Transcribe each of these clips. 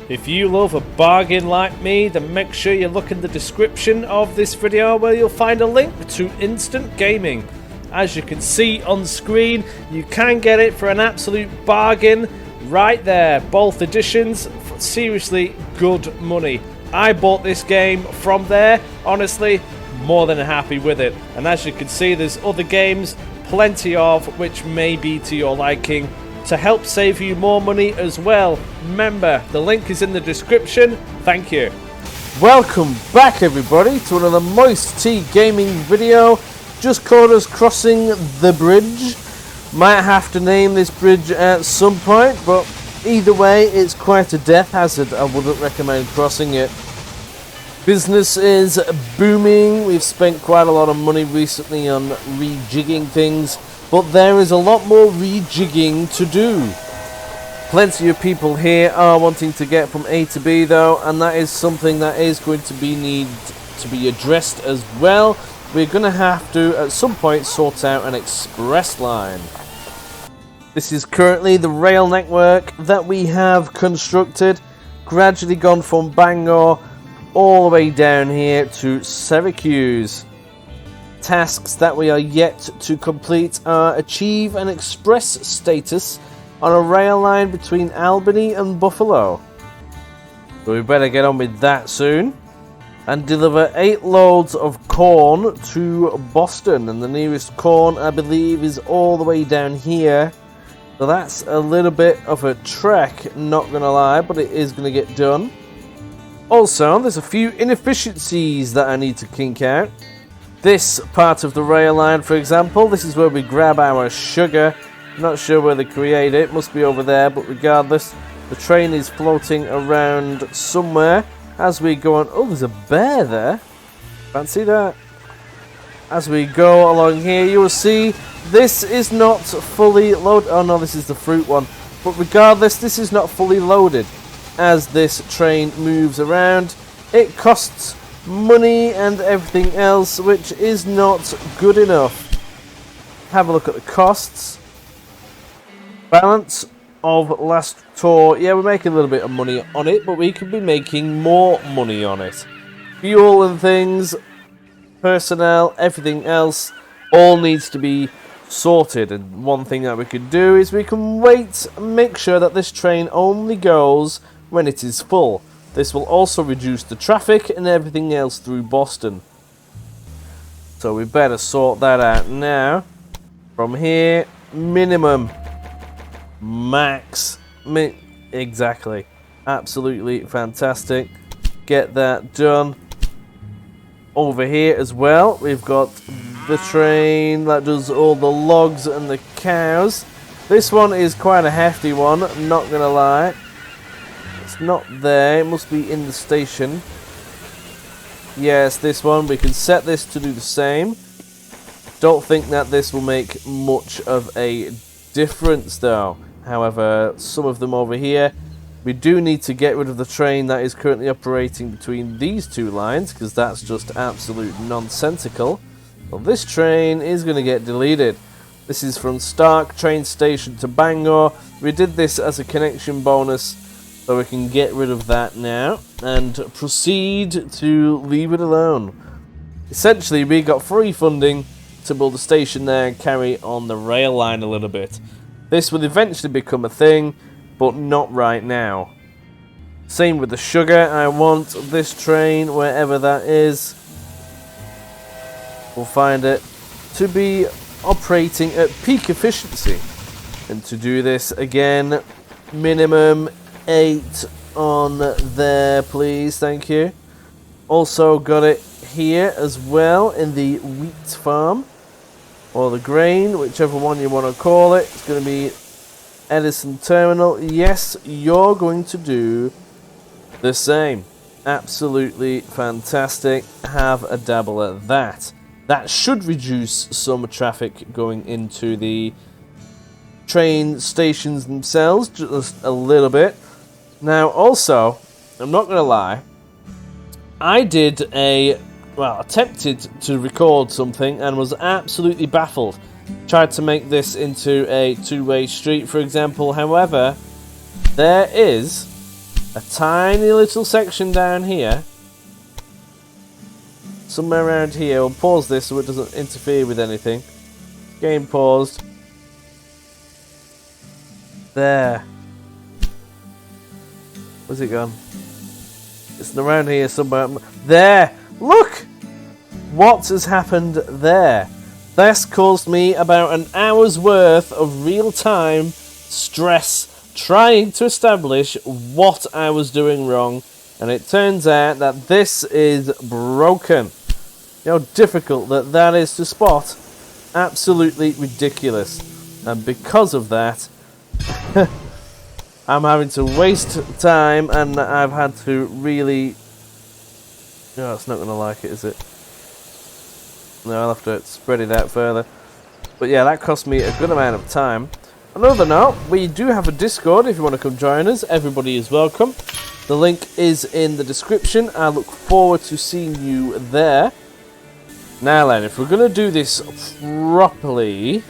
If you love a bargain like me, then make sure you look in the description of this video where you'll find a link to Instant Gaming. As you can see on screen, you can get it for an absolute bargain right there. Both editions for seriously good money. I bought this game from there, honestly, more than happy with it. And as you can see, there's other games, plenty of, which may be to your liking, to help save you more money as well. Remember, the link is in the description. Thank you. Welcome back everybody to another Moistea gaming video. Just caught us crossing the bridge. Might have to name this bridge at some point, but either way it's quite a death hazard. I wouldn't recommend crossing it. Business is booming. We've spent quite a lot of money recently on rejigging things, but there is a lot more rejigging to do. Plenty of people here are wanting to get from A to B though, and that is something that is going to need to be addressed as well. We're going to have to at some point sort out an express line. This is currently the rail network that we have constructed, gradually gone from Bangor all the way down here to Syracuse. Tasks that we are yet to complete are achieve an express status on a rail line between Albany and Buffalo. So we better get on with that soon. And deliver 8 loads of corn to Boston. And the nearest corn, I believe, is all the way down here. So that's a little bit of a trek, not gonna lie, but it is gonna get done. Also, there's a few inefficiencies that I need to kink out. This part of the rail line, for example, this is where we grab our sugar. Not sure where they create it, must be over there, but regardless, the train is floating around somewhere as we go on. Oh, there's a bear there. Fancy that. As we go along here, you will see this is not fully loaded. Oh no, this is the fruit one. But regardless, this is not fully loaded. As this train moves around, it costs money and everything else, which is not good enough. Have a look at the costs. Balance of last tour. Yeah, we're making a little bit of money on it, but we could be making more money on it. Fuel and things, personnel, everything else, all needs to be sorted. And one thing that we could do is we can wait and make sure that this train only goes when it is full. This will also reduce the traffic and everything else through Boston. So we better sort that out now. From here, minimum, max, exactly. Absolutely fantastic. Get that done. Over here as well, we've got the train that does all the logs and the cows. This one is quite a hefty one, not gonna lie. It's not there, it must be in the station. Yes, this one, we can set this to do the same. Don't think that this will make much of a difference though. However, some of them over here, we do need to get rid of the train that is currently operating between these two lines, because that's just absolute nonsensical. Well, this train is going to get deleted. This is from Stark train station to Bangor. We did this as a connection bonus, so we can get rid of that now and proceed to leave it alone. Essentially, we got free funding to build a station there and carry on the rail line a little bit. This will eventually become a thing, but not right now. Same with the sugar. I want this train, wherever that is, we'll find it, to be operating at peak efficiency. And to do this again, minimum 8 on there, please. Thank you. Also got it here as well in the wheat farm, or the grain, whichever one you want to call it. It's going to be Edison Terminal. Yes, you're going to do the same. Absolutely fantastic. Have a dabble at that. That should reduce some traffic going into the train stations themselves just a little bit. Now, also, I'm not going to lie, I attempted to record something and was absolutely baffled. Tried to make this into a two-way street, for example. However, there is a tiny little section down here, somewhere around here. We'll pause this so it doesn't interfere with anything. Game paused. There. Where's it gone? It's around here somewhere. There! Look! What has happened there? This caused me about an hour's worth of real-time stress trying to establish what I was doing wrong, and it turns out that this is broken. You know how difficult that is to spot? Absolutely ridiculous. And because of that, I'm having to waste time, and I've had to really... No, it's not going to like it, is it? No, I'll have to spread it out further. But yeah, that cost me a good amount of time. On another note, we do have a Discord if you want to come join us. Everybody is welcome. The link is in the description. I look forward to seeing you there. Now then, if we're going to do this properly,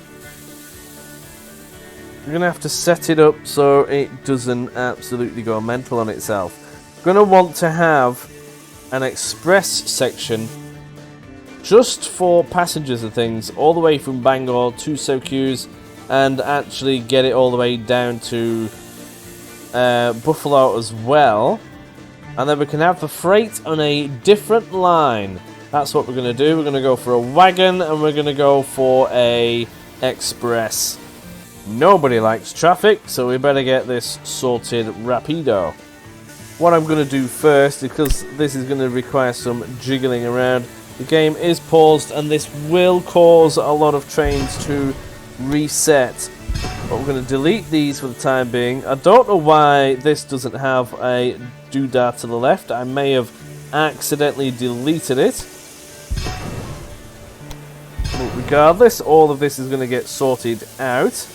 we're going to have to set it up so it doesn't absolutely go mental on itself. We're going to want to have an express section just for passengers and things, all the way from Bangor to Syracuse, and actually get it all the way down to Buffalo as well. And then we can have the freight on a different line. That's what we're going to do. We're going to go for a wagon, and we're going to go for a express. Nobody likes traffic, so we better get this sorted rapido. What I'm going to do first, because this is going to require some jiggling around, the game is paused, and this will cause a lot of trains to reset. But we're going to delete these for the time being. I don't know why this doesn't have a doodah to the left. I may have accidentally deleted it. But regardless, all of this is going to get sorted out.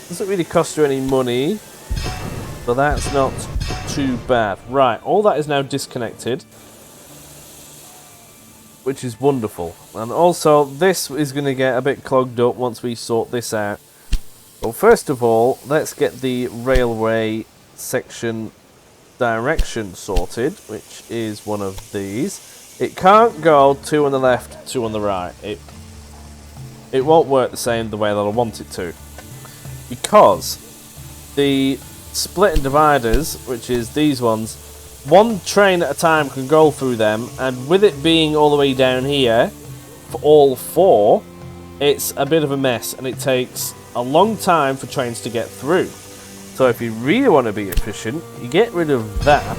Doesn't really cost you any money, but that's not too bad. Right, all that is now disconnected, which is wonderful. And also, this is going to get a bit clogged up once we sort this out. Well, first of all, let's get the railway section direction sorted, which is one of these. It can't go 2 on the left, 2 on the right. It won't work the same the way that I want it to, because the split and dividers, which is these ones, one train at a time can go through them, and with it being all the way down here for all 4, it's a bit of a mess, and it takes a long time for trains to get through. So if you really want to be efficient, you get rid of that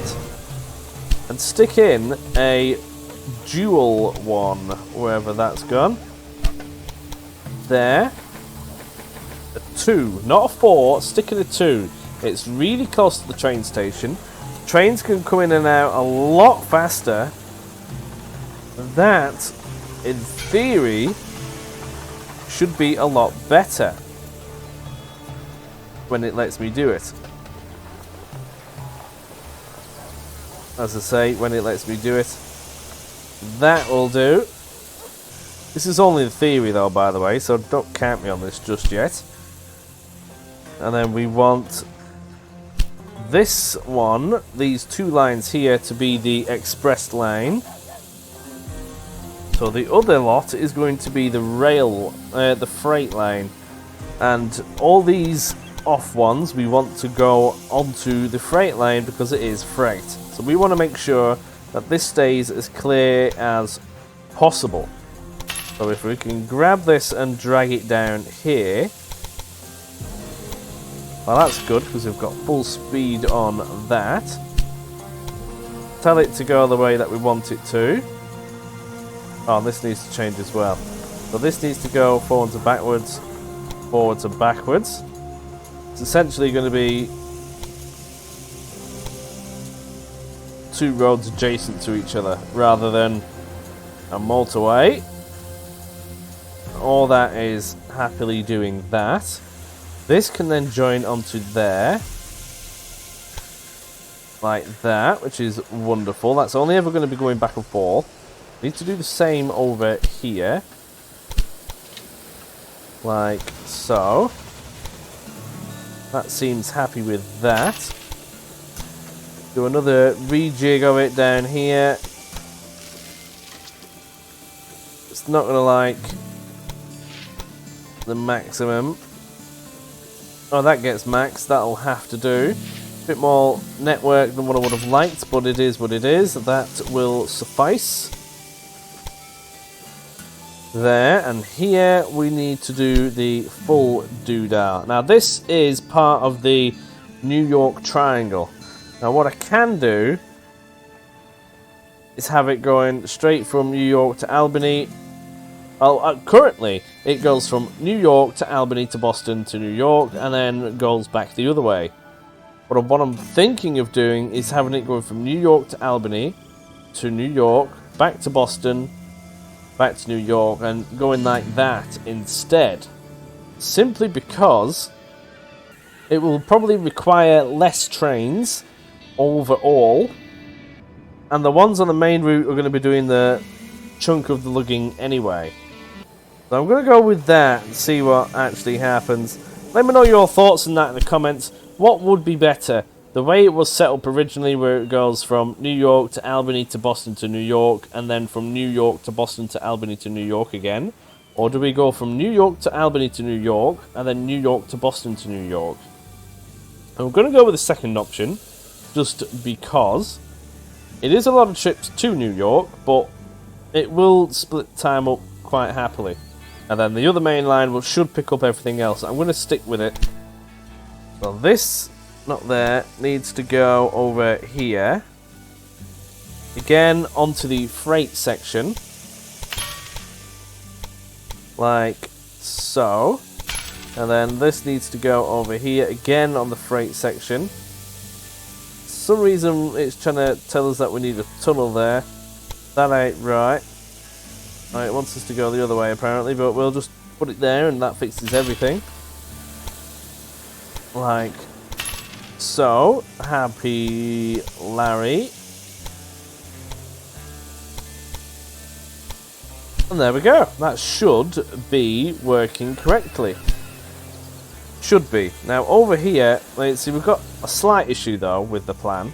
and stick in a dual one wherever that's gone. There. A 2, not a 4, stick in a 2. It's really close to the train station. Trains can come in and out a lot faster. That, in theory, should be a lot better when it lets me do it. As I say, when it lets me do it. That will do. This is only the theory though, by the way, so don't count me on this just yet. And then we want this one, these 2 lines here, to be the express line. So the other lot is going to be the the freight line. And all these off ones we want to go onto the freight line because it is freight. So we want to make sure that this stays as clear as possible. So if we can grab this and drag it down here, well, that's good because we've got full speed on that. Tell it to go the way that we want it to. Oh, this needs to change as well. So this needs to go forwards and backwards, forwards and backwards. It's essentially going to be 2 roads adjacent to each other rather than a motorway. All that is happily doing that. This can then join onto there. Like that, which is wonderful. That's only ever going to be going back and forth. Need to do the same over here. Like so. That seems happy with that. Do another rejig of it down here. It's not going to like the maximum. Oh, that gets maxed. That'll have to do. A bit more network than what I would have liked, but it is what it is. That will suffice. There, and here we need to do the full doodah. Now this is part of the New York Triangle. Now what I can do is have it going straight from New York to Albany. Well, currently it goes from New York to Albany to Boston to New York, and then goes back the other way. But what I'm thinking of doing is having it going from New York to Albany to New York, back to Boston, back to New York, and going like that instead. Simply because it will probably require less trains overall, and the ones on the main route are going to be doing the chunk of the lugging anyway. So I'm going to go with that and see what actually happens. Let me know your thoughts on that in the comments. What would be better? The way it was set up originally, where it goes from New York to Albany to Boston to New York, and then from New York to Boston to Albany to New York again? Or do we go from New York to Albany to New York, and then New York to Boston to New York? I'm going to go with the second option, just because it is a lot of trips to New York, but it will split time up quite happily. And then the other main line should pick up everything else. I'm going to stick with it. So this, not there, needs to go over here. Again, onto the freight section. Like so. And then this needs to go over here, again on the freight section. For some reason it's trying to tell us that we need a tunnel there. That ain't right. It wants us to go the other way apparently, but we'll just put it there and that fixes everything. Like so. Happy Larry. And there we go. That should be working correctly. Should be. Now over here, let's see, we've got a slight issue though with the plan.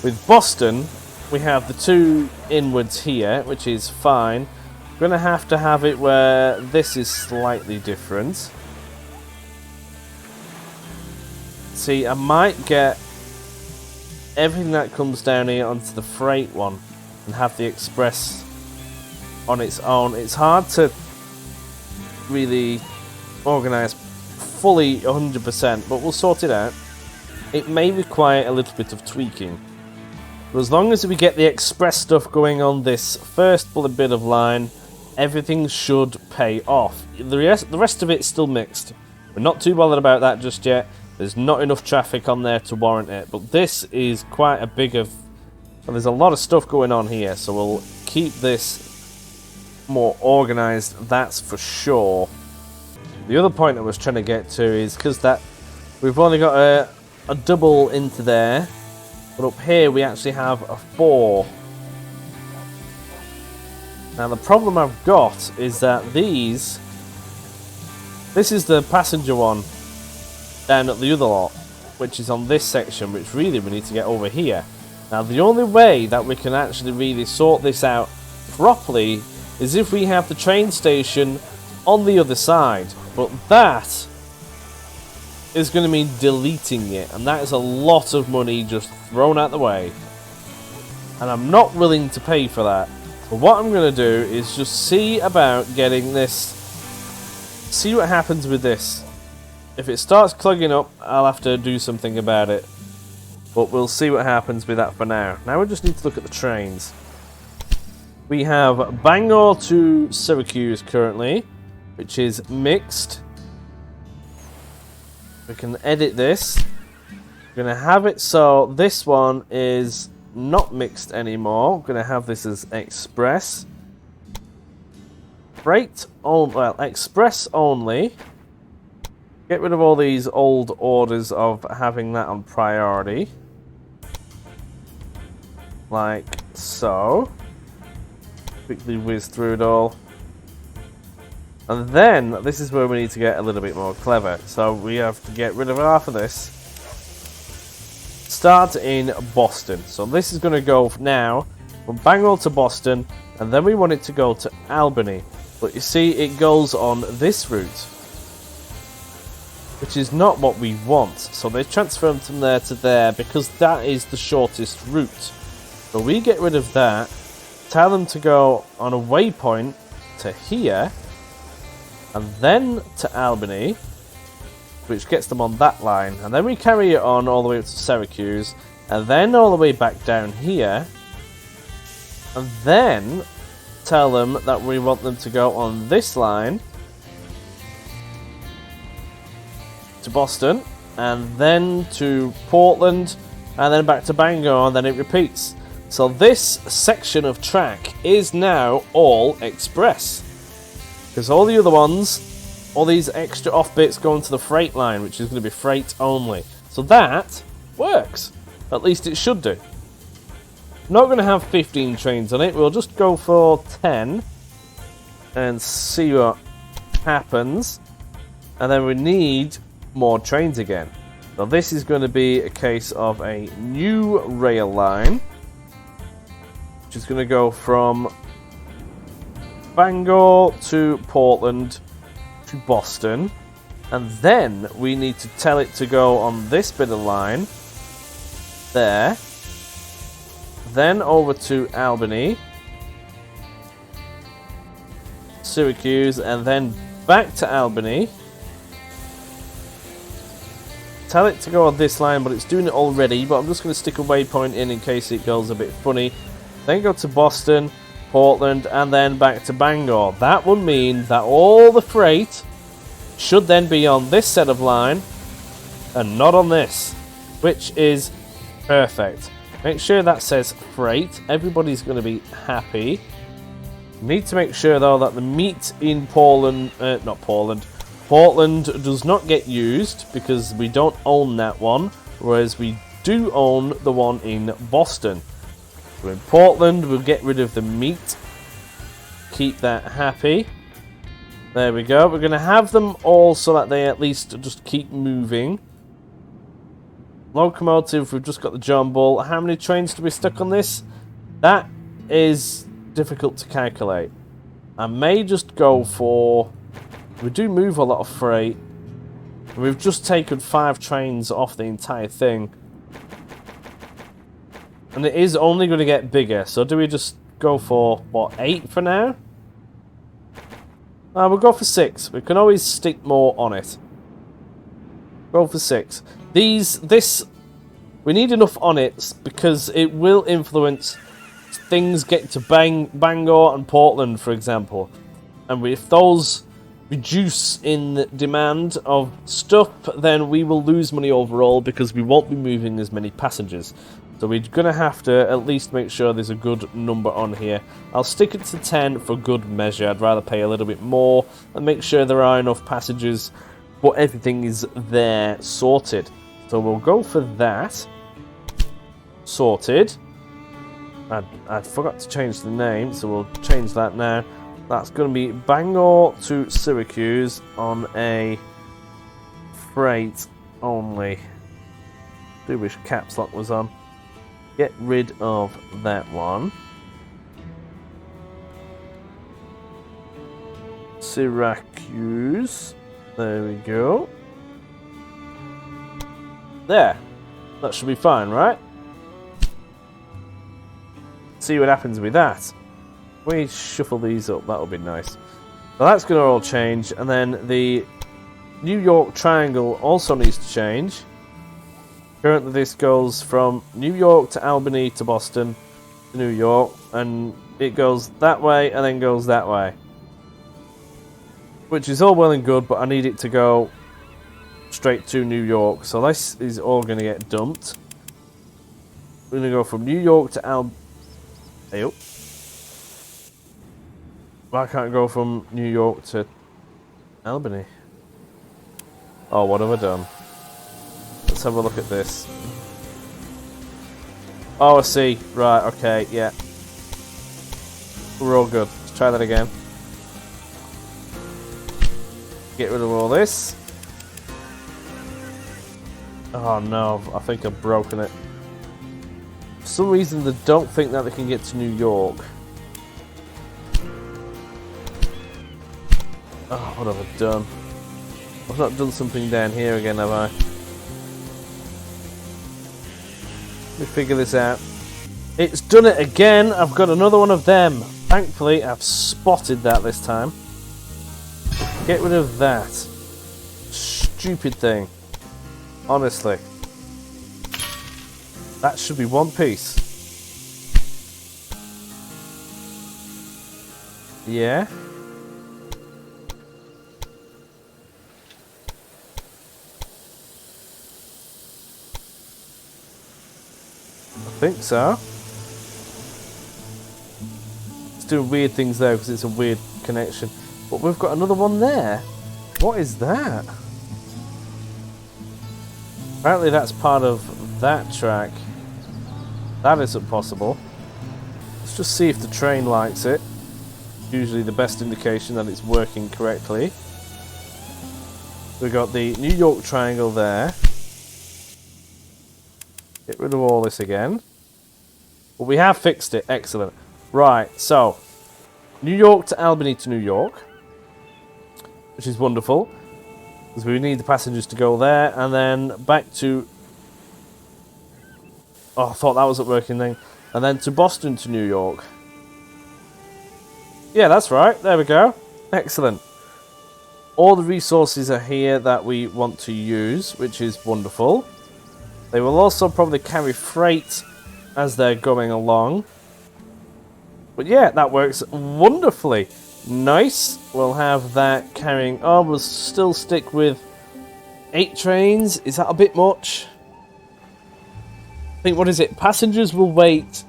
With Boston, we have the 2 inwards here, which is fine. We're going to have it where this is slightly different. See, I might get everything that comes down here onto the freight one and have the express on its own. It's hard to really organise fully 100%, but we'll sort it out. It may require a little bit of tweaking. But as long as we get the express stuff going on this first bullet bit of line, everything should pay off. The rest of it is still mixed. We're not too bothered about that just yet. There's not enough traffic on there to warrant it. But this is quite a big of... Well, there's a lot of stuff going on here, so we'll keep this more organised, that's for sure. The other point I was trying to get to is because that we've only got a double into there. But up here we actually have a 4. Now the problem I've got is that this is the passenger one down at the other lot, which is on this section, which really we need to get over here. Now the only way that we can actually really sort this out properly is if we have the train station on the other side. But that is going to mean deleting it, and that is a lot of money just thrown out the way, and I'm not willing to pay for that. But what I'm going to do is just see about getting this, see what happens with this. If it starts clogging up, I'll have to do something about it, but we'll see what happens with that for now. Now we just need to look at the trains. We have Bangor to Syracuse currently, which is mixed. We can edit this. We're going to have it so this one is not mixed anymore. We're going to have this as express. Freight only, well, express only. Get rid of all these old orders of having that on priority. Like so. Quickly whiz through it all. And then, this is where we need to get a little bit more clever. So we have to get rid of half of this. Start in Boston. So this is going to go now from Bangor to Boston. And then we want it to go to Albany. But you see, it goes on this route. Which is not what we want. So they transfer from there to there because that is the shortest route. So we get rid of that. Tell them to go on a waypoint to here. And then to Albany, which gets them on that line. And then we carry it on all the way up to Syracuse, and then all the way back down here. And then tell them that we want them to go on this line to Boston, and then to Portland, and then back to Bangor, and then it repeats. So this section of track is now all express. Because all the other ones, all these extra off bits go into the freight line, which is going to be freight only. So that works. At least it should do. Not going to have 15 trains on it. We'll just go for 10 and see what happens. And then we need more trains again. Now this is going to be a case of a new rail line, which is going to go from Bangor to Portland to Boston, and then we need to tell it to go on this bit of line there, then over to Albany, Syracuse, and then back to Albany. Tell it to go on this line, but it's doing it already, but I'm just going to stick a waypoint in case it goes a bit funny. Then go to Boston, Portland, and then back to Bangor. That would mean that all the freight should then be on this set of line and not on this, which is perfect. Make sure that says freight. Everybody's going to be happy. Need to make sure though that the meat in Portland does not get used because we don't own that one, whereas we do own the one in Boston. So in Portland, we'll get rid of the meat. Keep that happy. There we go. We're going to have them all so that they at least just keep moving. Locomotive, we've just got the John Bull. How many trains do we stuck on this? That is difficult to calculate. I may just go for... We do move a lot of freight. We've just taken 5 trains off the entire thing. And it is only going to get bigger. So do we just go for, what, 8 for now? We'll go for 6. We can always stick more on it. Go for 6. We need enough on it because it will influence things get to Bangor and Portland, for example. And if those reduce in demand of stuff, then we will lose money overall because we won't be moving as many passengers. So we're going to have to at least make sure there's a good number on here. I'll stick it to 10 for good measure. I'd rather pay a little bit more and make sure there are enough passengers, but everything is there sorted. So we'll go for that. Sorted. I forgot to change the name, so we'll change that now. That's going to be Bangor to Syracuse on a freight only. Do wish caps lock was on. Get rid of that one. Syracuse. There we go. There. That should be fine, right? See what happens with that. We shuffle these up, that'll be nice. So that's going to all change, and then the New York Triangle also needs to change. Currently this goes from New York to Albany to Boston to New York, and it goes that way and then goes that way. Which is all well and good, but I need it to go straight to New York. So this is all going to get dumped. We're going to go from New York to Why can't I go from New York to Albany? Oh, what have I done? Let's have a look at this. Oh, I see. Right, okay, yeah. We're all good. Let's try that again. Get rid of all this. Oh no, I think I've broken it. For some reason they don't think that they can get to New York. Oh, what have I done? I've not done something down here again, have I? Let me figure this out. It's done it again. I've got another one of them. Thankfully, I've spotted that this time. Get rid of that. Stupid thing. Honestly. That should be one piece. Yeah. I think so. It's doing weird things though because it's a weird connection. But we've got another one there. What is that? Apparently that's part of that track. That isn't possible. Let's just see if the train likes it. Usually the best indication that it's working correctly. We've got the New York Triangle there. Get rid of all this again. But we have fixed it. Excellent. Right, so New York to Albany to New York, which is wonderful because we need the passengers to go there and then back to... Oh, I thought that wasn't working then. And then to Boston to New York. Yeah, that's right. There we go. Excellent. All the resources are here that we want to use, which is wonderful. They will also probably carry freight as they're going along. But yeah, that works wonderfully. Nice. We'll have that carrying... Oh, we'll still stick with 8 trains. Is that a bit much? I think, what is it? Passengers will wait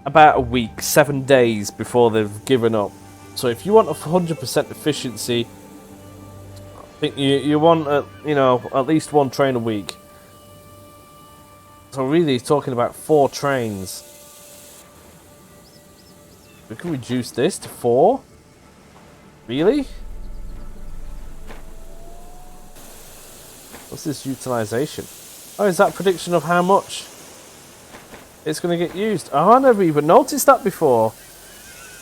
about a week, 7 days before they've given up. So if you want 100% efficiency, I think you want, at least 1 train a week. So really, talking about 4 trains. We can reduce this to 4. Really? What's this utilization? Oh, is that prediction of how much it's going to get used? Oh, I never even noticed that before.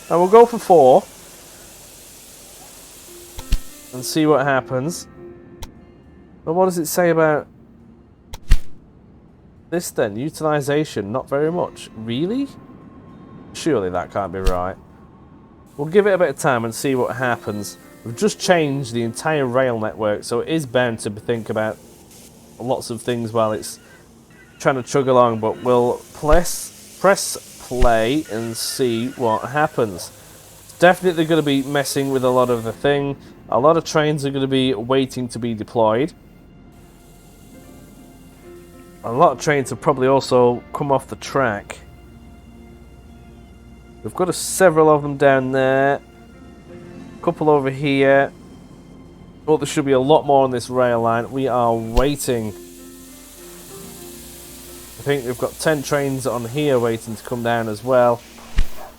And we'll go for 4. And see what happens. But what does it say about this then? Utilization, not very much. Really? Surely that can't be right. We'll give it a bit of time and see what happens. We've just changed the entire rail network, so it is bound to think about lots of things while it's trying to chug along, but we'll press play and see what happens. It's definitely going to be messing with a lot of the thing. A lot of trains are going to be waiting to be deployed. A lot of trains have probably also come off the track. We've got several of them down there. A couple over here. Oh, there should be a lot more on this rail line. We are waiting. I think we've got 10 trains on here waiting to come down as well.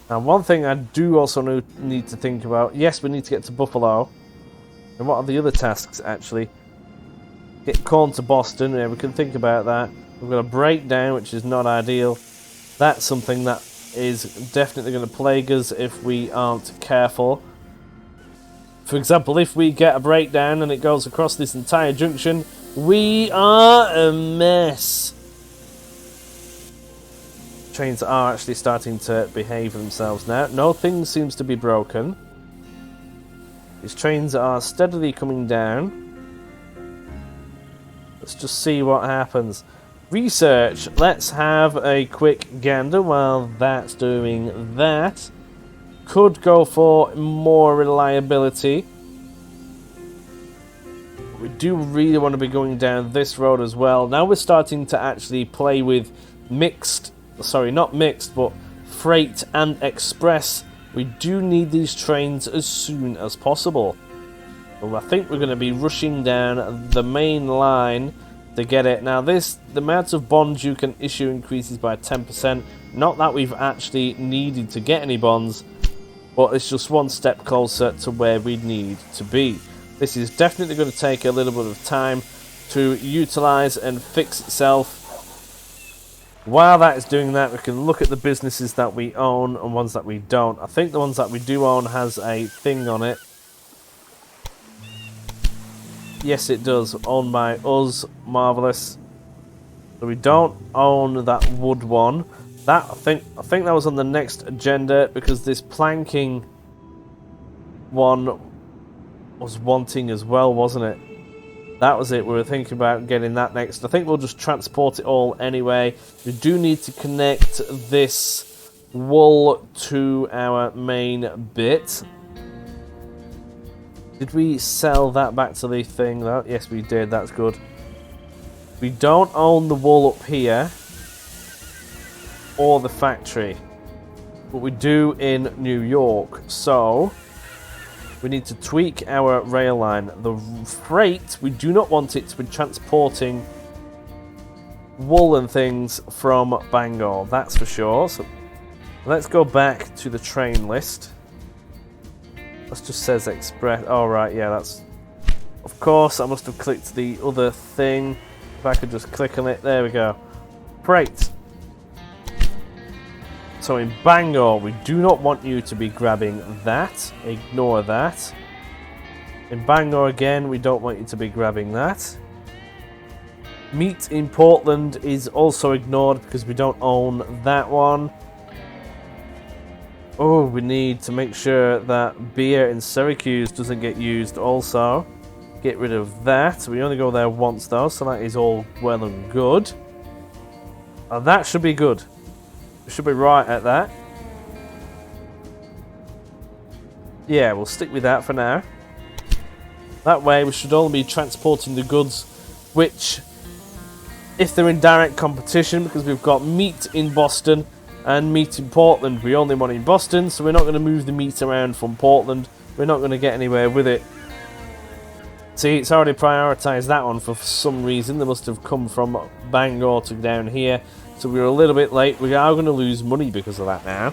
Now, one thing I do also need to think about. Yes, we need to get to Buffalo. And what are the other tasks, actually? Get corn to Boston. Yeah, we can think about that. We've got a breakdown, which is not ideal. That's something that is definitely going to plague us if we aren't careful. For example, if we get a breakdown and it goes across this entire junction, we are a mess. Trains are actually starting to behave themselves now. Nothing seems to be broken. These trains are steadily coming down. Let's just see what happens. Research. Let's have a quick gander while that's doing that. Could go for more reliability. we do really want to be going down this road as well. Now we're starting to actually play with not mixed, but freight and express. We do need these trains as soon as possible. Well, I think we're going to be rushing down the main line to get it. Now the amount of bonds you can issue increases by 10%. Not that we've actually needed to get any bonds, but it's just one step closer to where we need to be. This is definitely going to take a little bit of time to utilize and fix itself. While that is doing that, we can look at the businesses that we own and ones that we don't. I think the ones that we do own has a thing on it. Yes, it does. Owned by us. Marvellous. So we don't own that wood one. That I think that was on the next agenda, because this planking one was wanting as well, wasn't it? That was it. We were thinking about getting that next. I think we'll just transport it all anyway. We do need to connect this wool to our main bit. Did we sell that back to the thing though? Yes, we did. That's good. We don't own the wool up here or the factory, but we do in New York. So we need to tweak our rail line. The freight, we do not want it to be transporting wool and things from Bangor, that's for sure. So let's go back to the train list. That just says express. Oh, right, yeah, that's... Of course, I must have clicked the other thing. If I could just click on it, there we go. Freight. So in Bangor, we do not want you to be grabbing that. Ignore that. In Bangor again, we don't want you to be grabbing that. Meat in Portland is also ignored because we don't own that one. Oh, we need to make sure that beer in Syracuse doesn't get used also. Get rid of that. We only go there once though, so that is all well and good. And that should be good. We should be right at that. Yeah, we'll stick with that for now. That way we should only be transporting the goods which, if they're in direct competition, because we've got meat in Boston and meat in Portland, we only want in Boston, so we're not going to move the meat around from Portland. We're not going to get anywhere with it. See, it's already prioritised that one for some reason. They must have come from Bangor to down here. So we were a little bit late. We are going to lose money because of that now.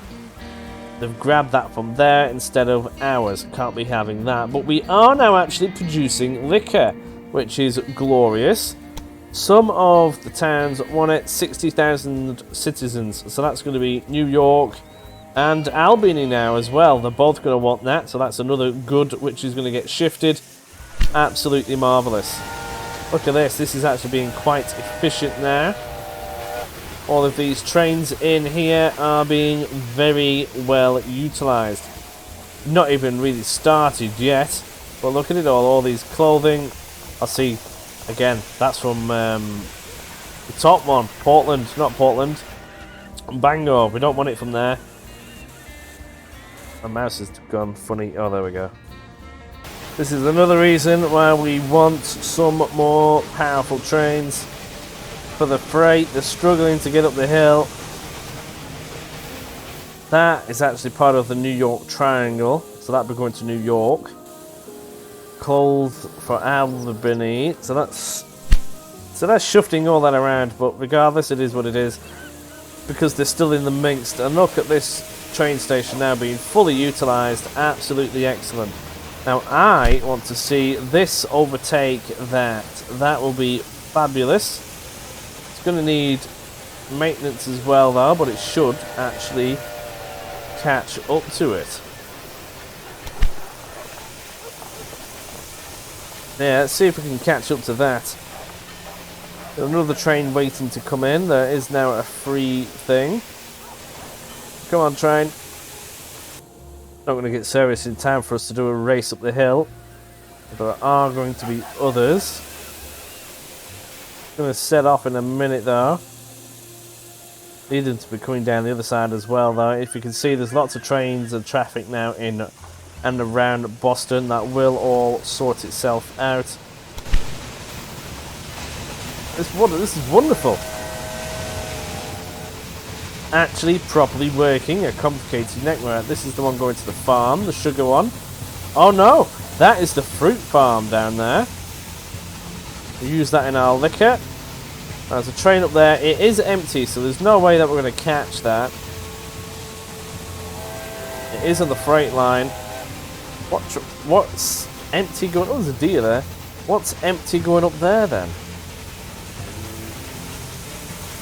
They've grabbed that from there instead of ours. Can't be having that. But we are now actually producing liquor, which is glorious. Some of the towns want it, 60,000 citizens. So that's going to be New York and Albany now as well. They're both going to want that. So that's another good which is going to get shifted. Absolutely marvellous. Look at this. This is actually being quite efficient now. All of these trains in here are being very well utilised. Not even really started yet, but look at it all these clothing. I see, again, that's from the top one, Portland, not Portland, Bangor. We don't want it from there. My mouse has gone funny. Oh, there we go. This is another reason why we want some more powerful trains. For the freight, they're struggling to get up the hill. That is actually part of the New York Triangle, so that'll be going to New York. Clothes for Albany, so that's shifting all that around, but regardless, it is what it is, because they're still in the mixed. And look at this train station now being fully utilised, absolutely excellent. Now I want to see this overtake that. That will be fabulous. It's going to need maintenance as well though, but it should actually catch up to it. Yeah, let's see if we can catch up to that. Another train waiting to come in. There is now a free thing. Come on, train. Not going to get service in time for us to do a race up the hill. There are going to be others. Going to set off in a minute though. Need them to be coming down the other side as well though. If you can see, there's lots of trains and traffic now in and around Boston. That will all sort itself out. This is wonderful. Actually properly working a complicated network. This is the one going to the farm, the sugar one. Oh no, that is the fruit farm down there. We use that in our liquor. There's a train up there. It is empty, so there's no way that we're going to catch that. It is on the freight line. What's empty going? Oh, there's a deer there. What's empty going up there then?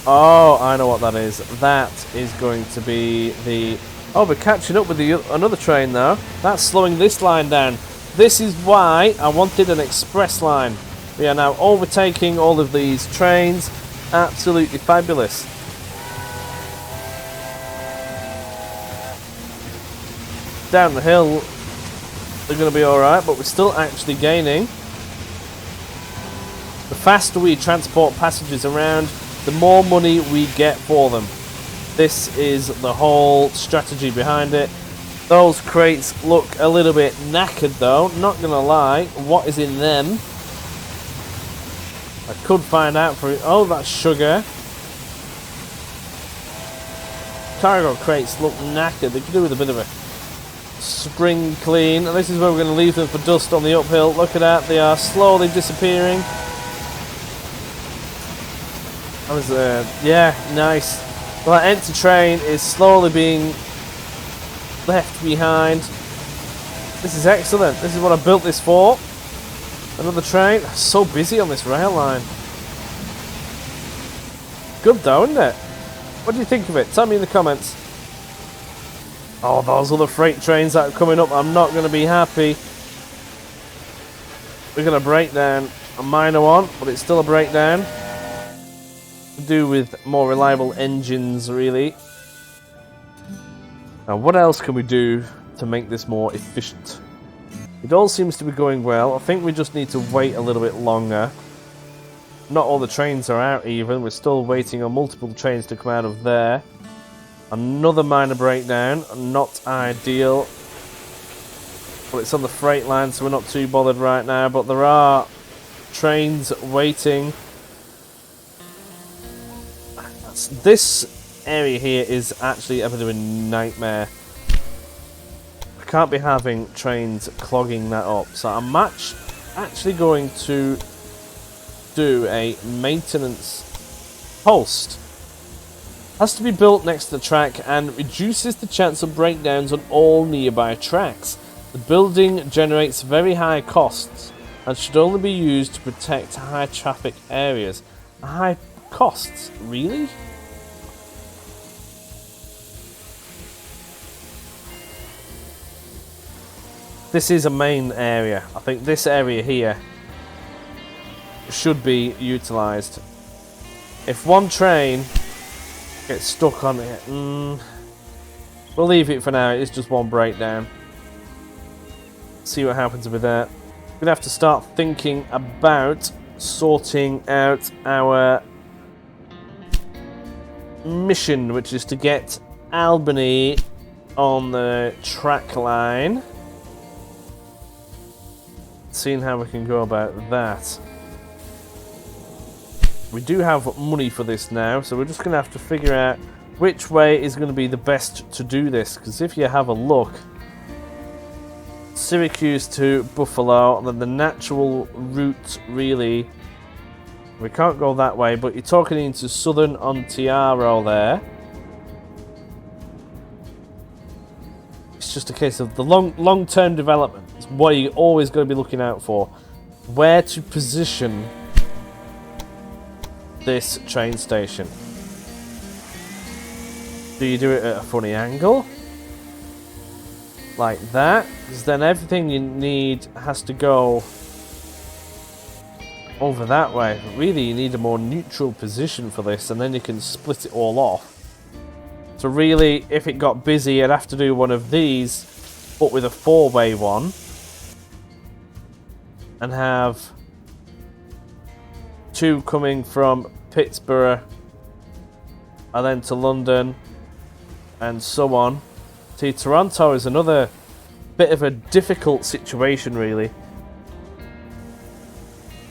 Oh, I know what that is. That is going to be the... Oh, we're catching up with another train now. That's slowing this line down. This is why I wanted an express line. We are now overtaking all of these trains. Absolutely fabulous. Down the hill, they're going to be alright, but we're still actually gaining. The faster we transport passengers around, the more money we get for them. This is the whole strategy behind it. Those crates look a little bit knackered though, not gonna lie. What is in them? I could find out for it. Oh, that's sugar. Cargo crates look knackered. They could do with a bit of a spring clean. And this is where we're going to leave them for dust on the uphill. Look at that. They are slowly disappearing. Yeah, nice. Well, that empty train is slowly being left behind. This is excellent. This is what I built this for. Another train. So busy on this rail line. Good though, isn't it? What do you think of it? Tell me in the comments. Oh, those other freight trains that are coming up. I'm not going to be happy. We're going to break down a minor one, but it's still a breakdown. To do with more reliable engines, really. Now, what else can we do to make this more efficient? It all seems to be going well. I think we just need to wait a little bit longer. Not all the trains are out even. We're still waiting on multiple trains to come out of there. Another minor breakdown. Not ideal. But it's on the freight line, so we're not too bothered right now. But there are trains waiting. This area here is actually a bit of a nightmare. I can't be having trains clogging that up. So I'm actually going to do a maintenance post. Has to be built next to the track and reduces the chance of breakdowns on all nearby tracks. The building generates very high costs and should only be used to protect high traffic areas. High costs? Really? This is a main area. I think this area here should be utilised. If one train gets stuck on it, we'll leave it for now. It's just one breakdown. See what happens with that. We're gonna have to start thinking about sorting out our mission, which is to get Albany on the track line. Seeing how we can go about that. We do have money for this now, so we're just going to have to figure out which way is going to be the best to do this. Because if you have a look, Syracuse to Buffalo, and then the natural route really, we can't go that way, but you're talking into southern Ontario there. It's just a case of the long-term development. It's what you're always going to be looking out for. Where to position this train station. Do you do it at a funny angle? Like that? Because then everything you need has to go over that way. But really you need a more neutral position for this, and then you can split it all off. So really, if it got busy, I'd have to do one of these, but with a four-way one. And have two coming from Pittsburgh and then to London and so on. See, Toronto is another bit of a difficult situation really.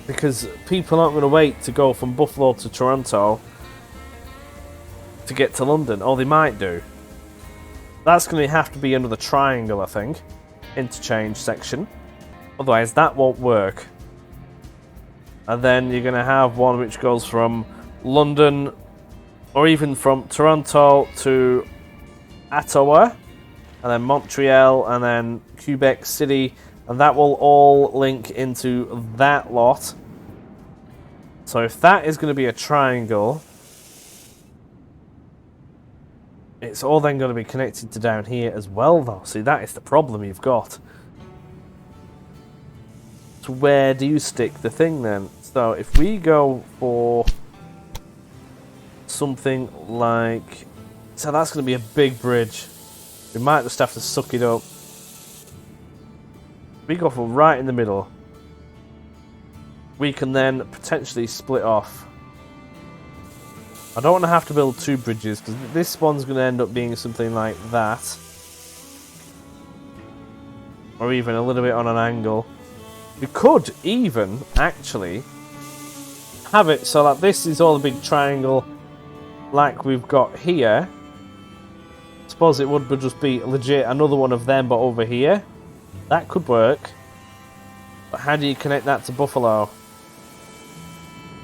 Because people aren't going to wait to go from Buffalo to Toronto to get to London. Or they might do. That's going to have to be another triangle, I think. Interchange section. Otherwise, that won't work. And then you're going to have one which goes from London, or even from Toronto to Ottawa, and then Montreal, and then Quebec City, and that will all link into that lot. So if that is going to be a triangle, it's all then going to be connected to down here as well, though. See, that is the problem you've got. So where do you stick the thing then? So if we go for something like... So that's going to be a big bridge. We might just have to suck it up. We go for right in the middle. We can then potentially split off. I don't want to have to build two bridges, because this one's going to end up being something like that. Or even a little bit on an angle. We could even, actually, have it so that this is all a big triangle like we've got here. I suppose it would just be legit another one of them, but over here. That could work. But how do you connect that to Buffalo?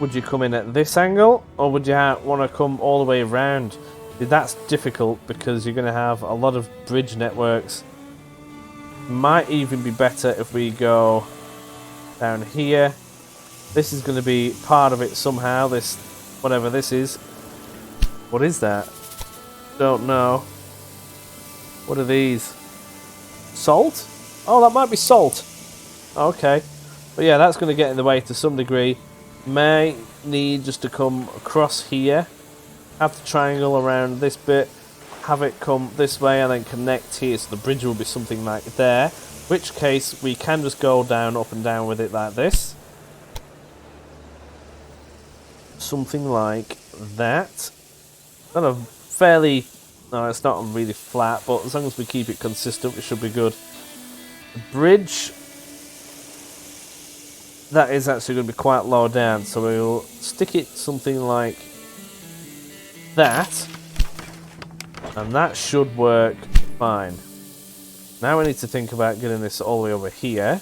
Would you come in at this angle, or would you want to come all the way around? That's difficult because you're going to have a lot of bridge networks. Might even be better if we go down here. This is going to be part of it somehow. This, whatever this is. What is that? Don't know. What are these? Salt? Oh, that might be salt. Okay. But yeah, that's going to get in the way to some degree. May need just to come across here. Have the triangle around this bit. Have it come this way and then connect here. So the bridge will be something like there. Which case we can just go down, up and down with it like this. Something like that. Kind of fairly... No, it's not really flat, but as long as we keep it consistent, it should be good. The bridge... That is actually going to be quite low down, so we'll stick it something like that. And that should work fine. Now we need to think about getting this all the way over here.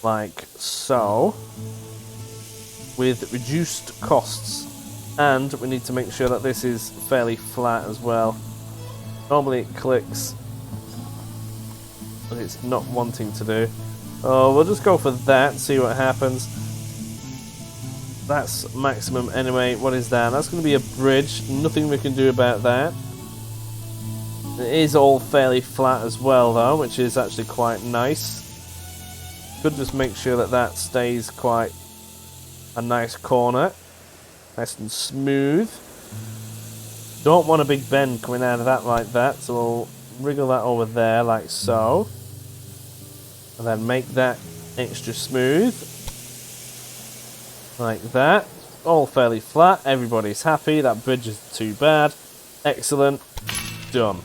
Like so. With reduced costs. And we need to make sure that this is fairly flat as well. Normally it clicks. But it's not wanting to do. Oh, we'll just go for that and see what happens. That's maximum anyway. What is that? That's going to be a bridge. Nothing we can do about that. It is all fairly flat as well though, which is actually quite nice. Could just make sure that that stays quite a nice corner. Nice and smooth. Don't want a big bend coming out of that like that, so we'll wriggle that over there like so. And then make that extra smooth. Like that. All fairly flat. Everybody's happy. That bridge isn't too bad. Excellent. Done.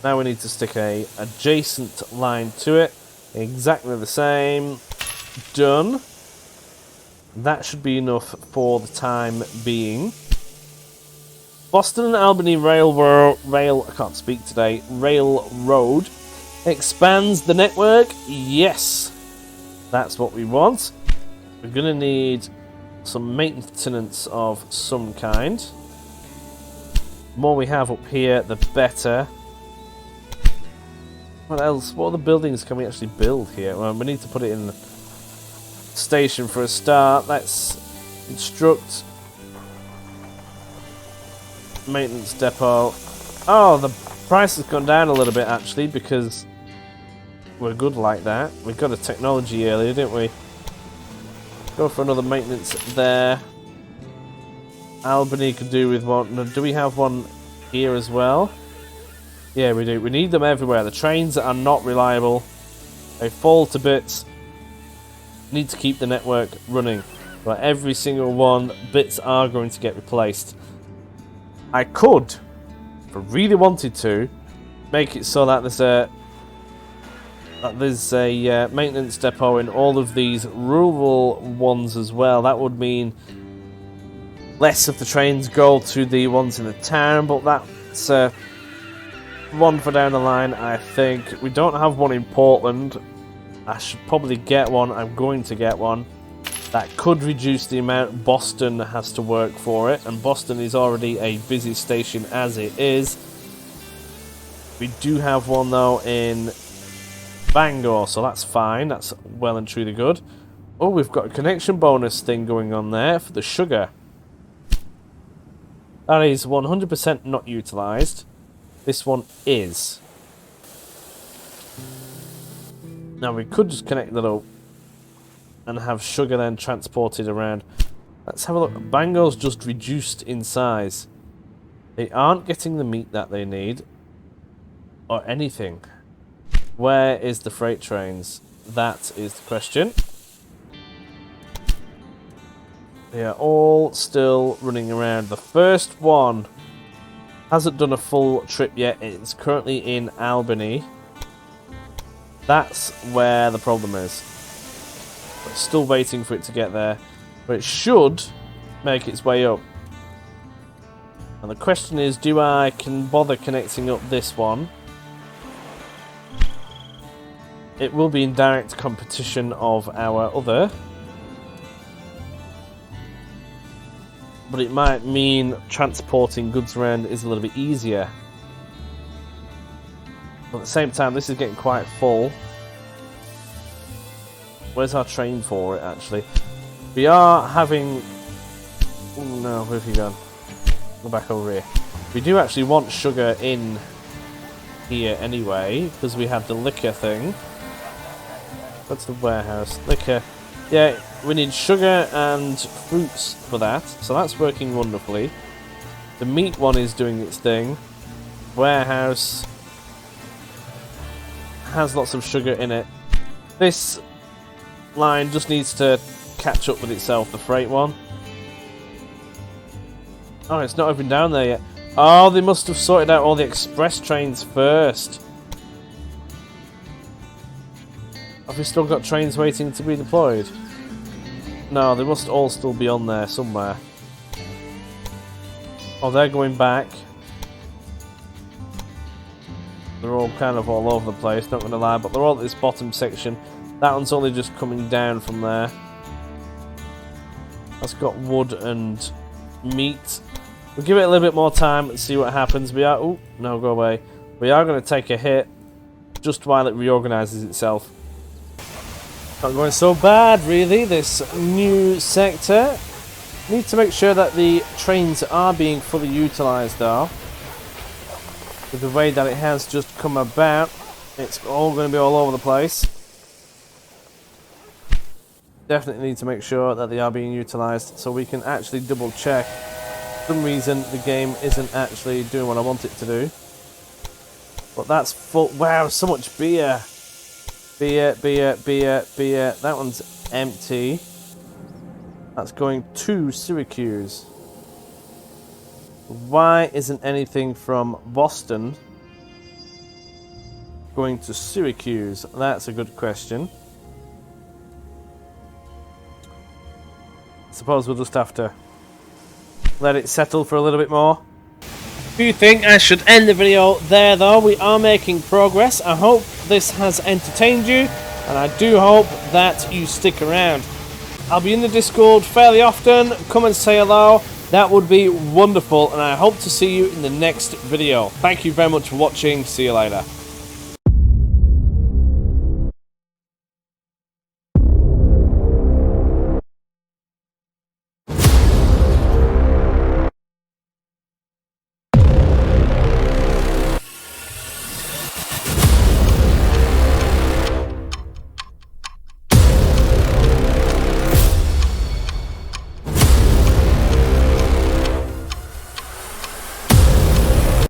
Now we need to stick a adjacent line to it. Exactly the same. Done. That should be enough for the time being. Boston and Albany I can't speak today. Railroad expands the network. Yes, that's what we want. We're gonna need some maintenance of some kind. The more we have up here, the better. What else? What other buildings can we actually build here? Well, we need to put it in the station for a start. Let's instruct maintenance depot. Oh, the price has gone down a little bit actually because we're good like that. We got a technology earlier, didn't we? Go for another maintenance there. Albany could do with one. Do we have one here as well? Yeah, we do. We need them everywhere. The trains are not reliable. They fall to bits. Need to keep the network running. But every single one, bits are going to get replaced. I could, if I really wanted to, make it so that there's that there's a maintenance depot in all of these rural ones as well. That would mean less of the trains go to the ones in the town, but that's one for down the line, I think. We don't have one in Portland. I should probably get one. I'm going to get one. That could reduce the amount Boston has to work for it, and Boston is already a busy station as it is. We do have one though in Bangor, so that's fine. That's well and truly good. Oh, we've got a connection bonus thing going on there for the sugar. That is 100% not utilised. This one is. Now we could just connect that up and have sugar then transported around. Let's have a look. Bangor's just reduced in size. They aren't getting the meat that they need or anything. Where is the freight trains? That is the question. They are all still running around. The first one hasn't done a full trip yet. It's currently in Albany. That's where the problem is. We're still waiting for it to get there, but it should make its way up. And the question is, do I can bother connecting up this one? It will be in direct competition of our other, but it might mean transporting goods around is a little bit easier. But at the same time, this is getting quite full. Where's our train for it, actually? We are having... Oh no, where have you gone? Go back over here. We do actually want sugar in here anyway, because we have the liquor thing. What's the warehouse? Liquor. Yeah, we need sugar and fruits for that, so that's working wonderfully. The meat one is doing its thing. Warehouse has lots of sugar in it. This line just needs to catch up with itself, the freight one. Oh, it's not even down there yet. Oh, they must have sorted out all the express trains first. Have we still got trains waiting to be deployed? No, they must all still be on there somewhere. Oh, they're going back. They're all kind of all over the place, not going to lie, but they're all at this bottom section. That one's only just coming down from there. That's got wood and meat. We'll give it a little bit more time and see what happens. We are... Oh, no, go away. We are going to take a hit just while it reorganises itself. Not going so bad, really, this new sector. Need to make sure that the trains are being fully utilised, though. With the way that it has just come about, it's all going to be all over the place. Definitely need to make sure that they are being utilised so we can actually double check. For some reason the game isn't actually doing what I want it to do. But that's full. Wow, so much beer. Beer, beer, beer, beer. That one's empty. That's going to Syracuse. Why isn't anything from Boston going to Syracuse? That's a good question. Suppose we'll just have to let it settle for a little bit more. Do you think I should end the video there, though? We are making progress. I hope this has entertained you, and I do hope that you stick around. I'll be in the Discord fairly often. Come and say hello. That would be wonderful, and I hope to see you in the next video. Thank you very much for watching. See you later.